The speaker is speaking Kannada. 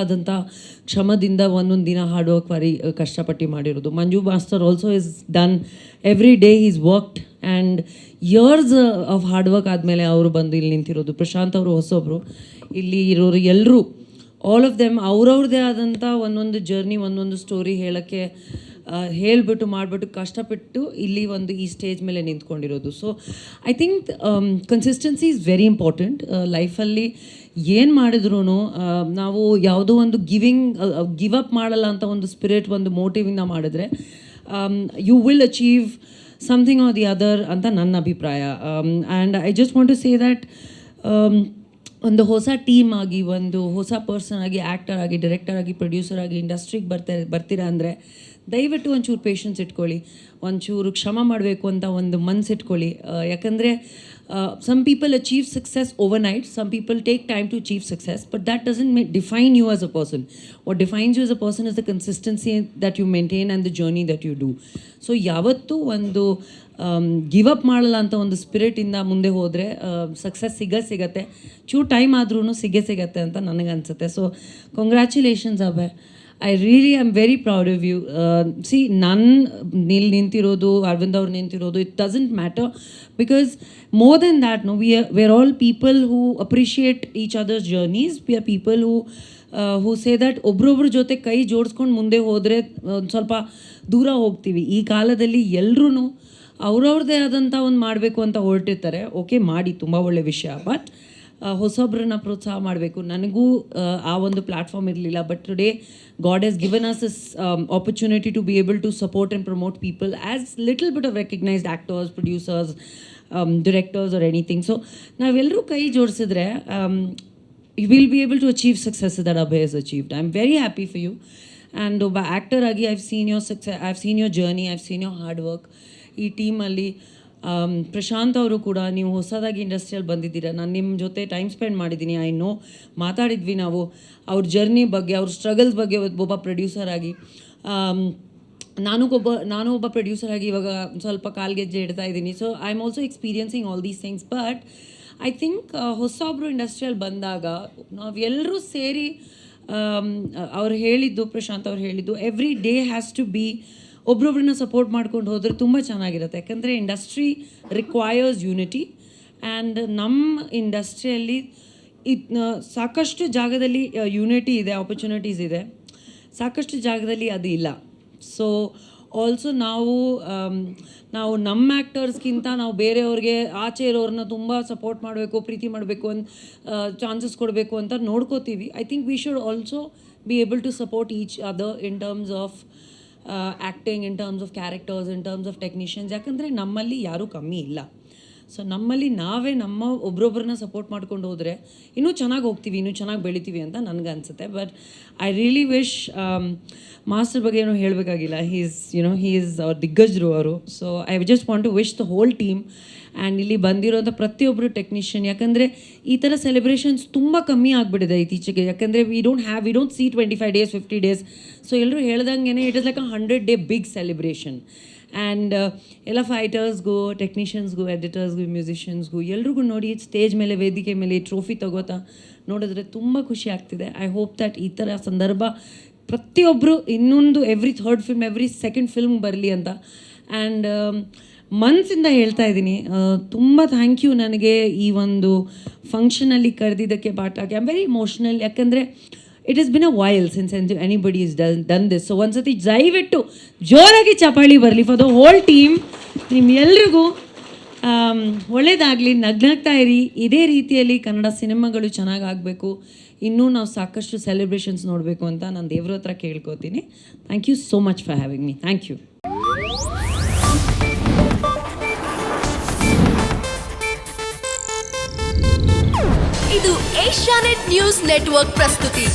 ಆದಂಥ ಶ್ರಮದಿಂದ ಒಂದೊಂದು ದಿನ ಹಾರ್ಡ್ ವರ್ಕ್ ಬಾರಿ ಕಷ್ಟಪಟ್ಟು ಮಾಡಿರೋದು. Manju master also is done every day is worked and years of hard work ಆದಮೇಲೆ ಅವರು ಬಂದು ಇಲ್ಲಿ ನಿಂತಿರೋದು. ಪ್ರಶಾಂತ್ ಅವರು ಹೊಸೊಬ್ಬರು, ಇಲ್ಲಿ ಇರೋರು ಎಲ್ಲರೂ ಆಲ್ ಆಫ್ ದೆಮ್ ಅವ್ರವ್ರದ್ದೇ ಆದಂಥ ಒಂದೊಂದು ಜರ್ನಿ, ಒಂದೊಂದು ಸ್ಟೋರಿ ಹೇಳೋಕ್ಕೆ ಹೇಳಿಬಿಟ್ಟು ಮಾಡಿಬಿಟ್ಟು ಕಷ್ಟಪಟ್ಟು ಇಲ್ಲಿ ಒಂದು ಈ ಸ್ಟೇಜ್ ಮೇಲೆ ನಿಂತ್ಕೊಂಡಿರೋದು. So I think consistency is very important ಲೈಫಲ್ಲಿ. ಏನು ಮಾಡಿದ್ರು ನಾವು ಯಾವುದೋ ಒಂದು ಗಿವ್ ಅಪ್ ಮಾಡಲ್ಲ ಅಂತ ಒಂದು ಸ್ಪಿರಿಟ್, ಒಂದು ಮೋಟಿವಿಂದ ಮಾಡಿದ್ರೆ you will achieve something or the other ಅಂತ ನನ್ನ ಅಭಿಪ್ರಾಯ. And I just want to say that ಒಂದು ಹೊಸ ಟೀಮ್ ಆಗಿ, ಒಂದು ಹೊಸ ಪರ್ಸನ್ ಆಗಿ, ಆ್ಯಕ್ಟರ್ ಆಗಿ, ಡೈರೆಕ್ಟರ್ ಆಗಿ, ಪ್ರೊಡ್ಯೂಸರ್ ಆಗಿ ಇಂಡಸ್ಟ್ರಿಗೆ ಬರ್ತೀರಾ ಅಂದರೆ ದಯವಿಟ್ಟು ಒಂಚೂರು ಪೇಷನ್ಸ್ ಇಟ್ಕೊಳ್ಳಿ, ಒಂಚೂರು ಕ್ಷಮ ಮಾಡಬೇಕು ಅಂತ ಒಂದು ಮನ್ಸು ಇಟ್ಕೊಳ್ಳಿ. ಯಾಕಂದರೆ some people achieve success overnight, some people take time to achieve success, but that doesn't define you as a person. What defines you as a person is the consistency that you maintain and the journey that you do. So ಯಾವತ್ತೂ ಒಂದು ಗಿವ್ ಅಪ್ ಮಾಡಲ್ಲ ಅಂತ ಒಂದು ಸ್ಪಿರಿಟಿಂದ ಮುಂದೆ ಹೋದರೆ ಸಕ್ಸಸ್ ಸಿಗತ್ತೆ. ಚೂರು ಟೈಮ್ ಆದ್ರೂ ಸಿಗತ್ತೆ ಅಂತ ನನಗನ್ಸುತ್ತೆ. So congratulations Abhay, I really am very proud of you. See, ನಾನು ನಿಂತಿರೋದು, ಅರವಿಂದ್ ಅವ್ರು ನಿಂತಿರೋದು, it doesn't matter, because more than that we are all people who appreciate each other's journeys. We are people who say that ಒಬ್ರೊಬ್ರ ಜೊತೆ ಕೈ ಜೋಡಿಸ್ಕೊಂಡು ಮುಂದೆ ಹೋದರೆ ಒಂದು ಸ್ವಲ್ಪ ದೂರ ಹೋಗ್ತೀವಿ. ಈ ಕಾಲದಲ್ಲಿ ಎಲ್ಲರೂ ಅವ್ರವ್ರದ್ದೇ ಆದಂಥ ಒಂದು ಮಾಡಬೇಕು ಅಂತ ಹೊರಟಿರ್ತಾರೆ. ಓಕೆ, ಮಾಡಿ, ತುಂಬ ಒಳ್ಳೆ ವಿಷಯ. ಬಟ್ ಹೊಸೊಬ್ರನ್ನ ಪ್ರೋತ್ಸಾಹ ಮಾಡಬೇಕು. ನನಗೂ ಆ ಒಂದು ಪ್ಲ್ಯಾಟ್ಫಾರ್ಮ್ ಇರಲಿಲ್ಲ, but today God has given us this opportunity to be able to support and promote people as little bit of recognized actors, producers, directors or anything. So ನಾವೆಲ್ಲರೂ ಕೈ ಜೋಡಿಸಿದ್ರೆ you will be able to achieve successes that Abhay has achieved. I'm very happy for you. And ಒಬ್ಬ ಆ್ಯಕ್ಟರ್ ಆಗಿ I've seen your success, I've seen your journey, I've seen your hard work. ಈ ಟೀಮಲ್ಲಿ ಪ್ರಶಾಂತ್ ಅವರು ಕೂಡ, ನೀವು ಹೊಸದಾಗಿ ಇಂಡಸ್ಟ್ರಿಯಲ್ಲಿ ಬಂದಿದ್ದೀರಾ, ನಾನು ನಿಮ್ಮ ಜೊತೆ ಟೈಮ್ ಸ್ಪೆಂಡ್ ಮಾಡಿದ್ದೀನಿ. ಐ ನೋ, ಮಾತಾಡಿದ್ವಿ ನಾವು ಅವ್ರ ಜರ್ನಿ ಬಗ್ಗೆ, ಅವ್ರ ಸ್ಟ್ರಗಲ್ಸ್ ಬಗ್ಗೆ. ಒಬ್ಬ ಪ್ರೊಡ್ಯೂಸರ್ ಆಗಿ ನಾನು ಒಬ್ಬ ಪ್ರೊಡ್ಯೂಸರ್ ಆಗಿ ಇವಾಗ ಸ್ವಲ್ಪ ಕಾಲ್ಗೆಜ್ಜೆ ಇಡ್ತಾ ಇದ್ದೀನಿ. So I am also experiencing all these things. But I think ಹೊಸೊಬ್ಬರು ಇಂಡಸ್ಟ್ರಿಯಲ್ಲಿ ಬಂದಾಗ ನಾವೆಲ್ಲರೂ ಸೇರಿ ಅವ್ರು ಹೇಳಿದ್ದು, ಪ್ರಶಾಂತ್ ಅವ್ರು ಹೇಳಿದ್ದು, every day has to be ಒಬ್ರೊಬ್ರನ್ನ ಸಪೋರ್ಟ್ ಮಾಡ್ಕೊಂಡು ಹೋದರೆ ತುಂಬ ಚೆನ್ನಾಗಿರುತ್ತೆ. ಯಾಕಂದರೆ ಇಂಡಸ್ಟ್ರಿ ರಿಕ್ವೈರ್ಸ್ ಯೂನಿಟಿ. ಆ್ಯಂಡ್ ನಮ್ಮ ಇಂಡಸ್ಟ್ರಿಯಲ್ಲಿ ಸಾಕಷ್ಟು ಜಾಗದಲ್ಲಿ ಯೂನಿಟಿ ಇದೆ, ಆಪರ್ಚುನಿಟೀಸ್ ಇದೆ, ಸಾಕಷ್ಟು ಜಾಗದಲ್ಲಿ ಅದು ಇಲ್ಲ. ಸೊ ಆಲ್ಸೋ ನಾವು ನಮ್ಮ ಆ್ಯಕ್ಟರ್ಸ್ಗಿಂತ ನಾವು ಬೇರೆಯವ್ರಿಗೆ, ಆಚೆ ಇರೋರನ್ನ ತುಂಬ ಸಪೋರ್ಟ್ ಮಾಡಬೇಕು, ಪ್ರೀತಿ ಮಾಡಬೇಕು, ಅಂತ ಚಾನ್ಸಸ್ ಕೊಡಬೇಕು ಅಂತ ನೋಡ್ಕೋತೀವಿ. I think we should also be able to support each other in terms of acting, in terms of characters, in terms of technicians. ಯಾಕಂದರೆ ನಮ್ಮಲ್ಲಿ ಯಾರೂ ಕಮ್ಮಿ ಇಲ್ಲ. ಸೊ ನಮ್ಮಲ್ಲಿ ನಾವೇ ಒಬ್ರೊಬ್ರನ್ನ ಸಪೋರ್ಟ್ ಮಾಡ್ಕೊಂಡು ಹೋದರೆ ಇನ್ನೂ ಚೆನ್ನಾಗಿ ಹೋಗ್ತೀವಿ, ಇನ್ನೂ ಚೆನ್ನಾಗಿ ಬೆಳಿತೀವಿ ಅಂತ ನನಗನ್ಸುತ್ತೆ. But I really wish, master ಬಗ್ಗೆ ಏನೂ ಹೇಳಬೇಕಾಗಿಲ್ಲ, ಹೀ ಈಸ್ ಅವ್ರ ದಿಗ್ಗಜರು ಅವರು. So I just want to wish the whole team and ಇಲ್ಲಿ ಬಂದಿರೋಂಥ ಪ್ರತಿಯೊಬ್ಬರು ಟೆಕ್ನಿಷಿಯನ್. ಯಾಕಂದರೆ ಈ ಥರ ಸೆಲೆಬ್ರೇಷನ್ಸ್ ತುಂಬ ಕಮ್ಮಿ ಆಗಿಬಿಟ್ಟಿದೆ ಇತ್ತೀಚೆಗೆ. ಯಾಕಂದರೆ we don't see 25 days, 50 days. So ಎಲ್ಲರೂ ಹೇಳ್ದಂಗೆ it is like 100-day big celebration. And ಎಲ್ಲ ಫೈಟರ್ಸ್ಗೂ, ಟೆಕ್ನಿಷಿಯನ್ಸ್ಗೂ, ಎಡಿಟರ್ಸ್ಗೂ, ಮ್ಯೂಸಿಷಿಯನ್ಸ್ಗೂ ಎಲ್ರಿಗೂ ನೋಡಿ ಸ್ಟೇಜ್ ಮೇಲೆ, ವೇದಿಕೆ ಮೇಲೆ ಟ್ರೋಫಿ ತಗೋತಾ ನೋಡಿದ್ರೆ ತುಂಬ ಖುಷಿ ಆಗ್ತಿದೆ. ಐ ಹೋಪ್ ದ್ಯಾಟ್ ಈ ಥರ ಸಂದರ್ಭ ಪ್ರತಿಯೊಬ್ಬರು ಇನ್ನೊಂದು every third film, every second film ಬರಲಿ ಅಂತ. ಆ್ಯಂಡ್ ಮನಸ್ಸಿಂದ ಹೇಳ್ತಾ ಇದ್ದೀನಿ, ತುಂಬ ಥ್ಯಾಂಕ್ ಯು ನನಗೆ ಈ ಒಂದು ಫಂಕ್ಷನಲ್ಲಿ ಕರೆದಿದ್ದಕ್ಕೆ. But I am very emotional. ಯಾಕಂದರೆ it is been a while since anybody is done this. So ಒಂದ್ಸತಿ ದಯವಿಟ್ಟು ಜೋರಾಗಿ ಚಪಾಳಿ ಬರಲಿ ಫಾರ್ ದ ಹೋಲ್ ಟೀಮ್. ನಿಮ್ಮೆಲ್ರಿಗೂ ಒಳ್ಳೆಯದಾಗಲಿ, ನಗ್ನಾಗ್ತಾ ಇರಿ. ಇದೇ ರೀತಿಯಲ್ಲಿ ಕನ್ನಡ ಸಿನಿಮಾಗಳು ಚೆನ್ನಾಗಾಗಬೇಕು, ಇನ್ನೂ ನಾವು ಸಾಕಷ್ಟು ಸೆಲೆಬ್ರೇಷನ್ಸ್ ನೋಡಬೇಕು ಅಂತ ನಾನು ದೇವ್ರ ಹತ್ರ ಕೇಳ್ಕೊತೀನಿ. Thank you so much for having me. Thank you. ಇದು ಏಷ್ಯಾನೆಟ್ ನ್ಯೂಸ್ ನೆಟ್ವರ್ಕ್ ಪ್ರಸ್ತುತಿ.